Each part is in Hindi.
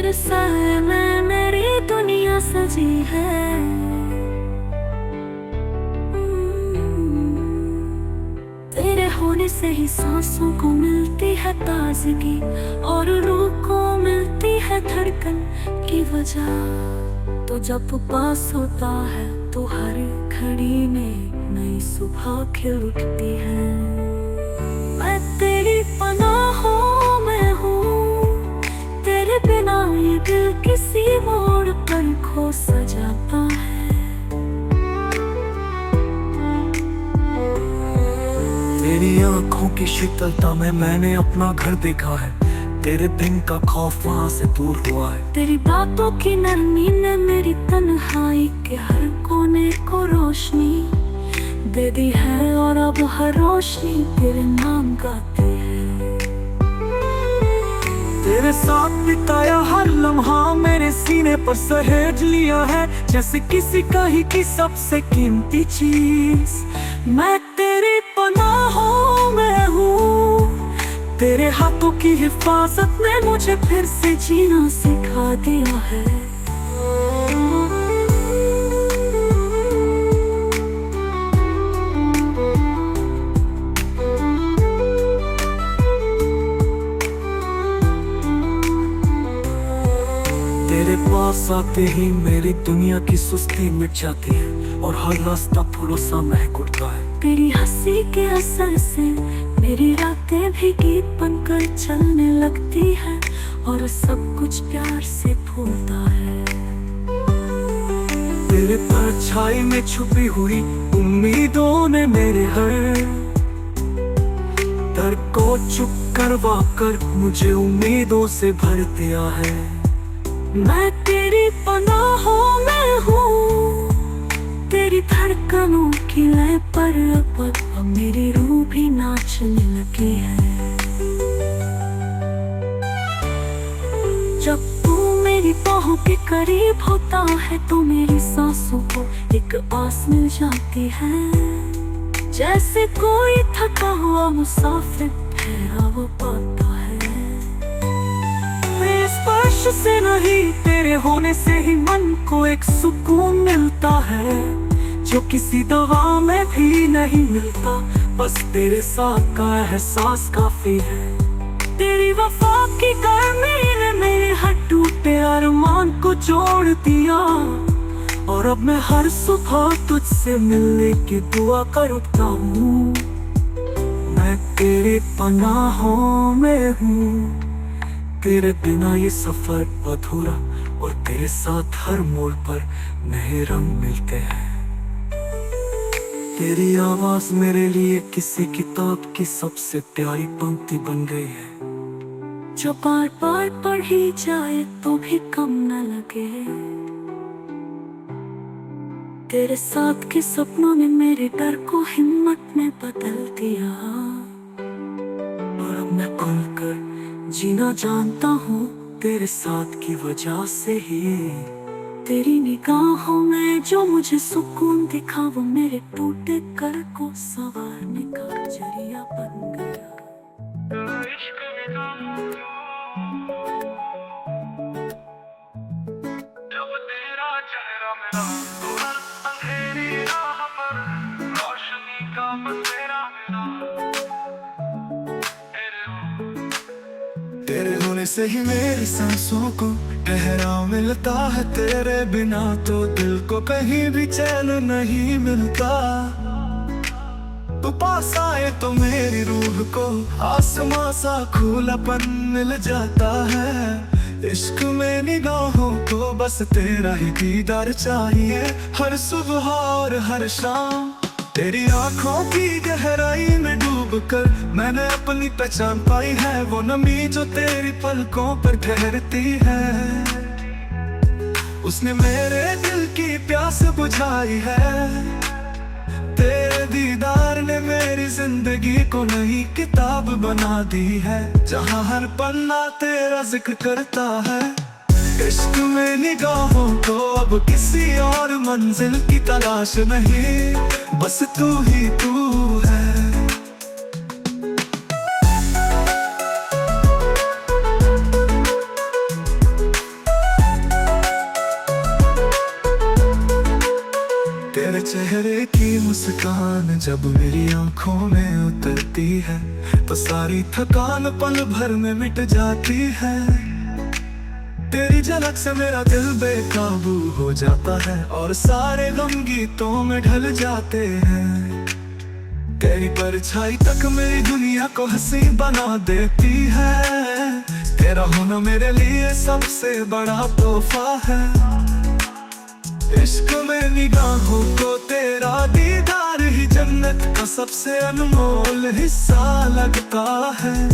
तेरे साए में मेरी दुनिया सजी है। तेरे होने से ही सांसों को मिलती है ताजगी और रूह को मिलती है धड़कन की वजह। तो जब पास होता है तो हर घड़ी में नई सुबह खिल उठती है। मैं तेरी पनाहों में हूँ, तेरे बिना ये दिल किसी मोड़ पर खो सा जाता है। तेरी आंखों की शीतलता में मैंने अपना घर देखा है। तेरे दिन का खौफ वहां से दूर हुआ है। तेरी बातों की नरमी ने मेरी तन्हाई के हर कोने को रोशनी दे दी है और अब हर रोशनी तेरे नाम गाती है। तेरे साथ बिताया हर लम्हा मेरे सीने पर सहेज लिया है, जैसे किसी का ही की सबसे कीमती चीज। मैं तेरी पनाहों में हूँ, तेरे हाथों की हिफाजत ने मुझे फिर से जीना सिखा दिया है। तेरे पास आते ही मेरी दुनिया की सुस्ती मिट जाती है और हर रास्ता फूलों सा महक उठता है। तेरी हंसी के असर से मेरी रातें भी गीत बनकर चलने लगती है और सब कुछ प्यार से फूलता है। तेरे परछाई में छुपी हुई उम्मीदों ने मेरे हर डर को चुप करवा कर मुझे उम्मीदों से भर दिया है। मैं तेरी पनाहों में हूँ, तेरी धड़कनों की लय पर अब मेरी रूह भी नाचने लगी है। जब तू मेरी बाहों के करीब होता है तो मेरी सांसों को एक आस मिल जाती है। जैसे कोई थका हुआ मुसाफिर ठहरा वो पाता है। मेरे स्पर्श से नहीं, तेरे होने से ही मन को एक सुकून मिलता है, जो किसी दवा में भी नहीं मिलता। बस तेरे साथ का एहसास काफी है। तेरी वफा की गर्मी ने मेरे हर टूटे अरमान को जोड़ दिया और अब मैं हर सुबह तुझसे मिलने की दुआ करता हूँ। मैं तेरे पनाहों में हूँ, तेरे बिना ये सफर अधूरा और तेरे साथ हर मोड़ पर नए रंग मिलते हैं। तेरी आवाज मेरे लिए किसी किताब की सबसे प्यारी पंक्ति बन गई है, जो बार बार पढ़ी जाए तो भी कम न लगे। तेरे साथ के सपनों ने मेरे डर को हिम्मत में बदल दिया और अब मैं खुलकर जीना जानता हूँ तेरे साथ की वजह से ही। तेरी निगाहों में जो मुझे सुकून दिखा वो मेरे टूटे कर को संवारने का जरिया बन गया। जब तेरा चेहरा मिला तो हर अंधेरी राह पर रोशनी का बसेरा मिला। तेरे होने से ही मेरी सांसों को ठहराव मिलता है। तेरे बिना तो दिल को कहीं भी चैन नहीं मिलता। तू पास आए तो मेरी रूह को आसमां सा खुलापन मिल जाता है। इश्क में निगाहों को बस तेरा ही दीदार चाहिए, हर सुबह और हर शाम। तेरी आंखों की गहराई में डूबकर मैंने अपनी पहचान पाई है, वो नमी जो तेरी पलकों पर ठहरती है। उसने मेरे दिल की प्यास बुझाई है। तेरे दीदार ने मेरी जिंदगी को नई किताब बना दी है, जहाँ हर पन्ना तेरा जिक्र करता है। इश्क में निगाहों को अब किसी और मंजिल की तलाश नहीं, बस तू ही तू है। मुस्कान जब मेरी आंखों में उतरती है तो सारी थकान पल भर में मिट जाती है। तेरी झलक से मेरा दिल बेकाबू हो जाता है और सारे गम गीतों में ढल जाते हैं। तेरी परछाई तक मेरी दुनिया को हंसी बना देती है। तेरा होना मेरे लिए सबसे बड़ा तोहफा है। इश्क में निगाहों को तेरा दीदार ही जन्नत का सबसे अनमोल हिस्सा लगता है।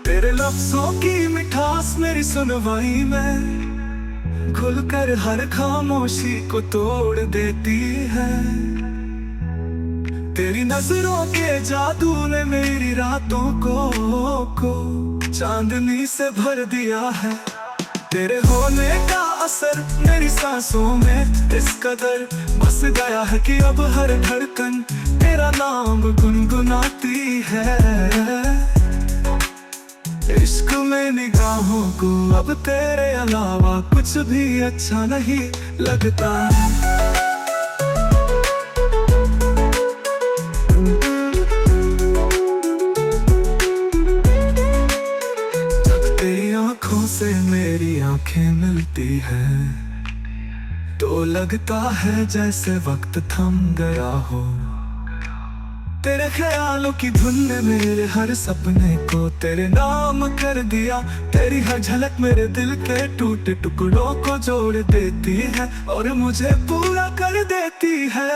तेरे लफ्जों की मिठास मेरी सुनवाई में घुलकर हर खामोशी को तोड़ देती है। तेरी नजरों के जादू ने मेरी रातों को चांदनी से भर दिया है। तेरे होने का असर मेरी सांसों में इस कदर बस गया है कि अब हर धड़कन तेरा नाम गुनगुनाती है। इश्क में निगाहों को अब तेरे अलावा कुछ भी अच्छा नहीं लगता। से मेरी आंखें मिलती है तो लगता है जैसे वक्त थम गया हो। तेरे ख्यालों की धुन ने मेरे हर सपने को तेरे नाम कर दिया। तेरी हर झलक मेरे दिल के टूटे टुकड़ों को जोड़ देती है और मुझे पूरा कर देती है।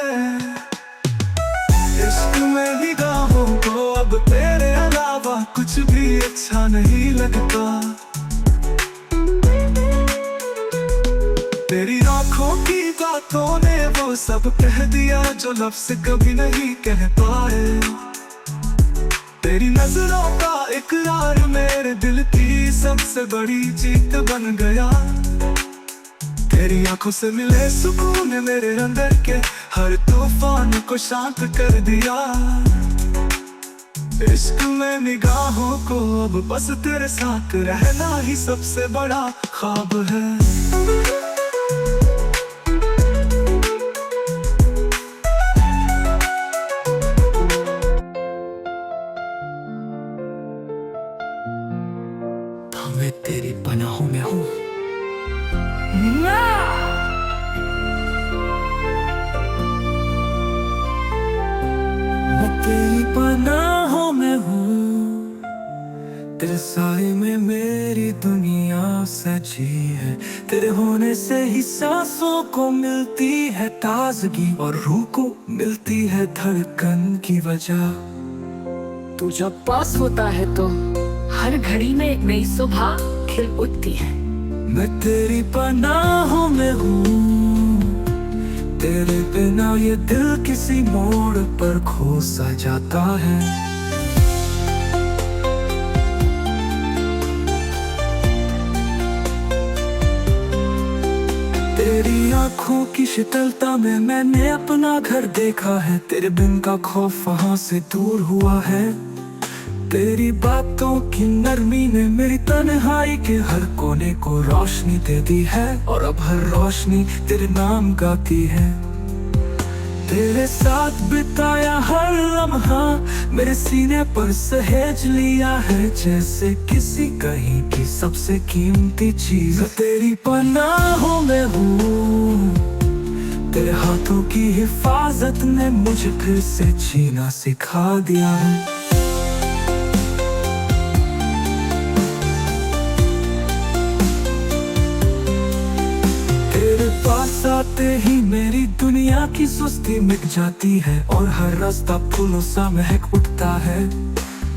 इश्क में निगाहों को अब तेरे अलावा कुछ भी अच्छा नहीं लगता। तेरी आंखों की बातों ने वो सब कह दिया जो लफ्ज़ कभी नहीं कह पाए। तेरी नजरों का इकरार मेरे दिल की सबसे बड़ी जीत बन गया। तेरी आंखों से मिले सुकून ने मेरे अंदर के हर तूफान को शांत कर दिया। इश्क में निगाहों को अब बस तेरे साथ रहना ही सबसे बड़ा ख्वाब है। मैं तेरी पनाहों में हूँ। मैं तेरी पनाहों में हूँ। तेरे साए में मेरी दुनिया सजी है। तेरे होने से ही सांसों को मिलती है ताजगी और रूह को मिलती है धड़कन की वजह। तू जब पास होता है तो हर घड़ी में एक नई सुबह खिल उठती है। मैं तेरी पनाहों में हूँ। तेरे बिना ये दिल किसी मोड़ पर खो सा जाता है। तेरी आंखों की शीतलता में मैंने अपना घर देखा है। तेरे बिन का खौफ वहां से दूर हुआ है। तेरी बातों की नरमी ने मेरी तन्हाई के हर कोने को रोशनी दे दी है और अब हर रोशनी तेरे नाम गाती है। तेरे साथ बिताया हर लम्हा मेरे सीने पर सहेज लिया है जैसे किसी कहीं की सबसे कीमती चीज। तेरी पनाहों में हूँ। तेरे हाथों की हिफाजत ने मुझे फिर से जीना सिखा दिया है। पास आते ही मेरी दुनिया की सुस्ती मिट जाती है और हर रास्ता फूलों सा महक उठता है।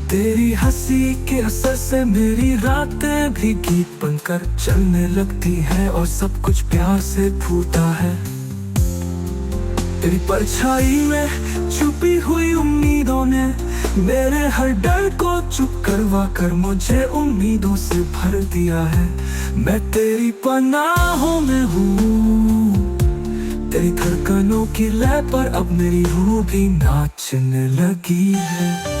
तेरी हंसी के असर से मेरी रातें भी गीत बनकर चलने लगती है और सब कुछ प्यार से फूटा है। तेरी परछाई में छुपी हुई उम्मीदों ने मेरे हर डर को चुप करवा कर मुझे उम्मीदों से भर दिया है। मैं तेरी पनाहों में हूँ। तेरी धड़कनों की लय पर अब मेरी रूह भी नाचने लगी है।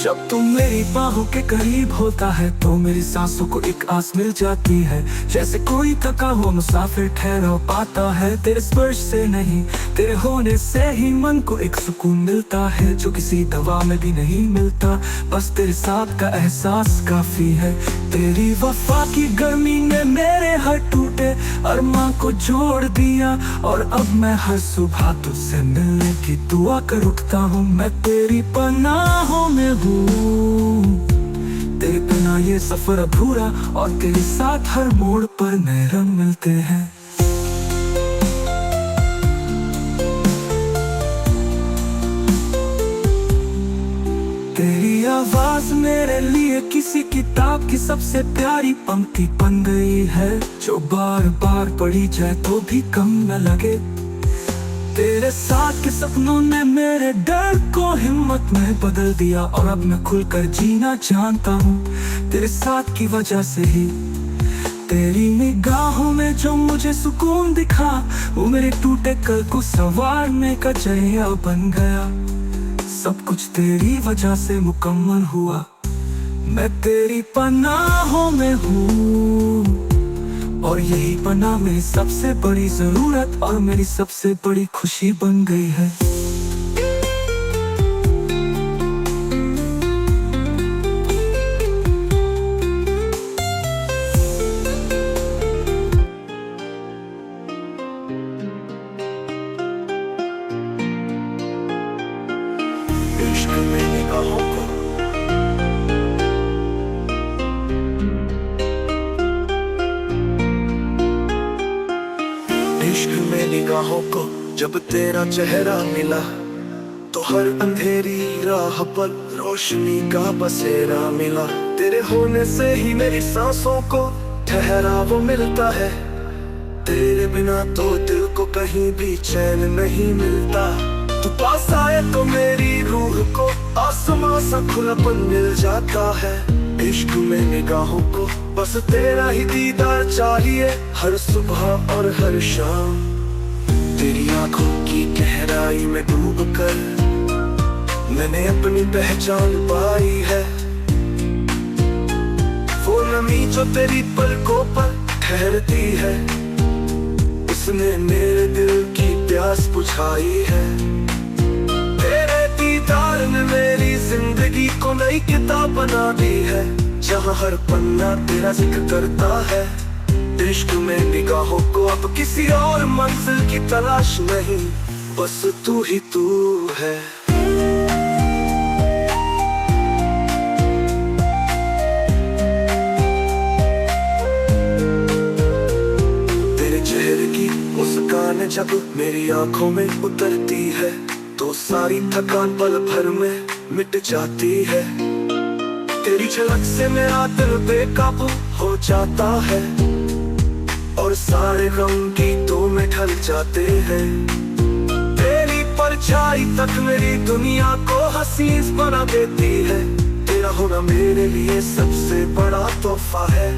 जब तुम मेरी बाहों के करीब होता है तो मेरी सांसों को एक आस मिल जाती है। जैसे कोई थका हुआ मुसाफिर ठहर पाता है, तेरे स्पर्श से नहीं तेरे होने से ही मन को एक सुकून मिलता है जो किसी दवा में भी नहीं मिलता। बस तेरे साथ का एहसास काफी है। तेरी वफा की गर्मी ने मेरे हर टूटे अरमां को जोड़ दिया, और अब मैं हर सुबह तुझसे मिलने की दुआ कर उठता हूँ। मैं तेरी पनाहों में हूँ, तेरे बिना ये सफर अधूरा, और तेरे साथ हर मोड़ पर नए रंग मिलते हैं। तेरी आवाज मेरे लिए किसी किताब की सबसे प्यारी पंक्ति बन गई है, जो बार बार पढ़ी जाए तो भी कम न लगे। तेरे साथ के सपनों ने मेरे डर को हिम्मत में बदल दिया, और अब मैं खुलकर जीना जानता हूँ तेरे साथ की वजह से ही। तेरी निगाहों में जो मुझे सुकून दिखा, वो मेरे टूटे कल को संवारने का जरिया बन गया। सब कुछ तेरी वजह से मुकम्मल हुआ। मैं तेरी पनाहों में हूँ, और यही पनाह मेरी सबसे बड़ी जरूरत और मेरी सबसे बड़ी खुशी बन गई है। इश्क में निगाहों को, इश्क में निगाहों को जब तेरा चेहरा मिला, तो हर अंधेरी राह पर रोशनी का बसेरा मिला। तेरे होने से ही मेरी सांसों को ठहराव मिलता है। तेरे बिना तो दिल को कहीं भी चैन नहीं मिलता। तू पास आए तो मेरी रूह को आसमां सा खुलापन मिल जाता है। इश्क में निगाहों को बस तेरा ही दीदार चाहिए, हर सुबह और हर शाम। तेरी आंखों की गहराई में डूब कर मैंने अपनी पहचान पाई है। वो नमी जो तेरी पलकों पर ठहरती है, उसने मेरे दिल की प्यास बुझाई है। तेरे दीदार ने मेरी जिंदगी को नई किताब बना दी है, जहाँ हर पन्ना तेरा जिक्र करता है। इश्क में निगाहों को अब किसी और मंजिल की तलाश नहीं, बस तू ही तू है। तेरे चेहरे की मुस्कान जब मेरी आंखों में उतरती है, तो सारी थकान पल भर में मिट जाती है। तेरी झलक से मेरा दिल बेकाबू हो जाता है, और सारे रंग गीतों में ढल जाते हैं। तेरी परछाई तक मेरी दुनिया को हसीन बना देती है। तेरा होना मेरे लिए सबसे बड़ा तोहफा है।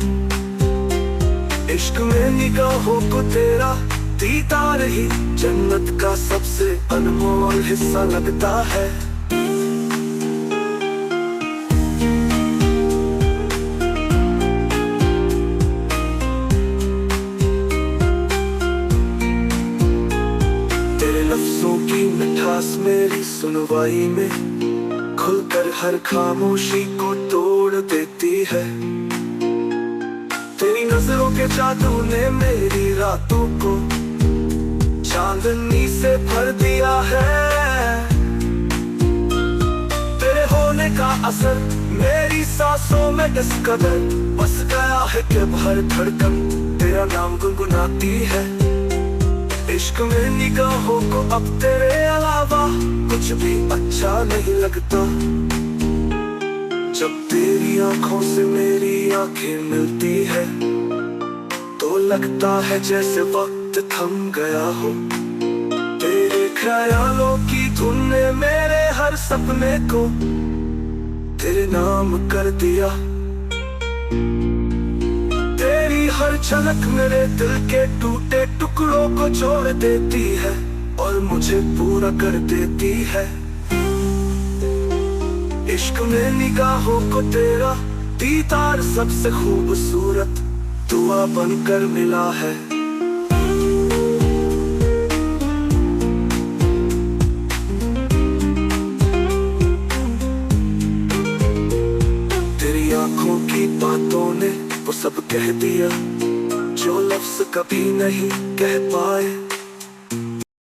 इश्क में निगाहों को तेरा दीदार ही जन्नत का सबसे अनमोल हिस्सा लगता है। लफ्ज़ों की मिठास मेरी सुनवाई में खुलकर हर खामोशी को तोड़ देती है। तेरी नजरों के जादू ने मेरी रातों को चांदनी से भर दिया है। तेरे होने का असर मेरी सांसों में इस कदर बस गया है कि हर धड़कन तेरा नाम गुनगुनाती है। इश्क में निगाहों को अब तेरे अलावा कुछ भी अच्छा नहीं लगता। जब तेरी आंखों से मेरी आंखें मिलती है, तो लगता है जैसे वक्त थम गया हो। तेरे ख्यालों की धुन ने मेरे हर सपने को तेरे नाम कर दिया। तेरी हर झलक मेरे दिल के टूटे टुकड़ों को जोड़ देती है और मुझे पूरा कर देती है। इश्क में निगाहों को तेरा दीदार सबसे खूबसूरत दुआ बनकर मिला है। तेरी आंखों की बातों ने वो सब कह दिया जो लफ्ज कभी नहीं कह पाए।